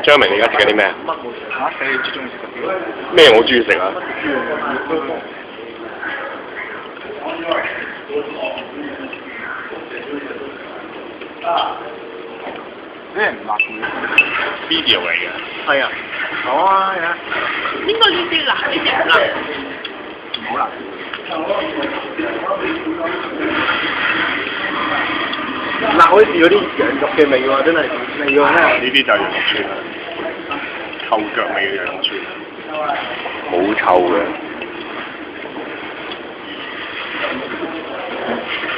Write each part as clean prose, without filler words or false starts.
張明，你而家食緊啲咩啊？嚇！你最中意食嗰啲？咩我中意食啊？啲人唔辣嘅 video 嚟嘅。係啊，好啊，係啊。應該呢啲辣，呢啲唔辣。唔好辣。辣可以試嗰啲羊肉嘅味喎，真係味喎真係。呢啲就係羊肉串啦，臭腳味嘅羊肉串，好臭嘅。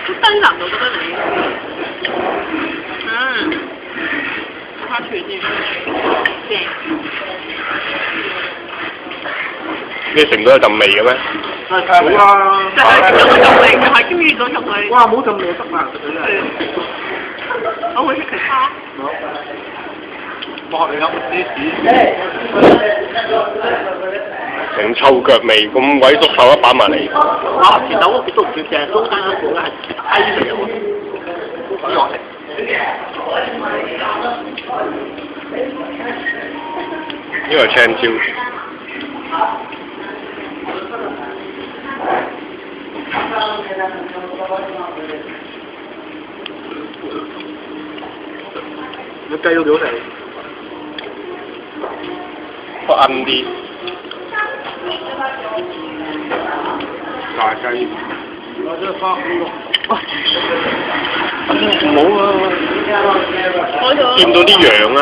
好低難度覺得你。花串先，正。你食唔到有陣味嘅咩？好啊！就係有個陣味，就係經遇到陣味。哇！冇陣味得啊，實在真係。我會食其他。我學你飲啲屎。成臭腳味，咁鬼熟手一擺埋嚟。啊！其實我都唔算正，中間嗰個係雞嚟喎。所以我食。呢個係青椒。個雞都幾好食。不奀啲。炸雞。我真係花呢個。唔好啊！見到啲羊啊！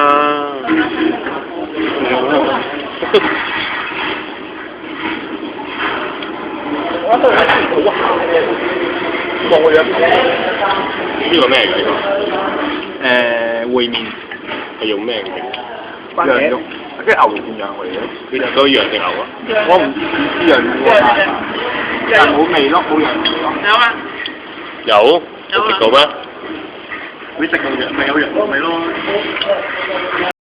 我都係好鹹嘅，望個樣。呢個咩嚟㗎？燴麵係用咩嘅？羊肉，即係牛肉變羊嚟嘅。你就嗰羊定牛啊？我唔知羊喎，但係冇味咯，冇羊味咯。有啊。有，你食到咩？你食到羊咪有羊味咯。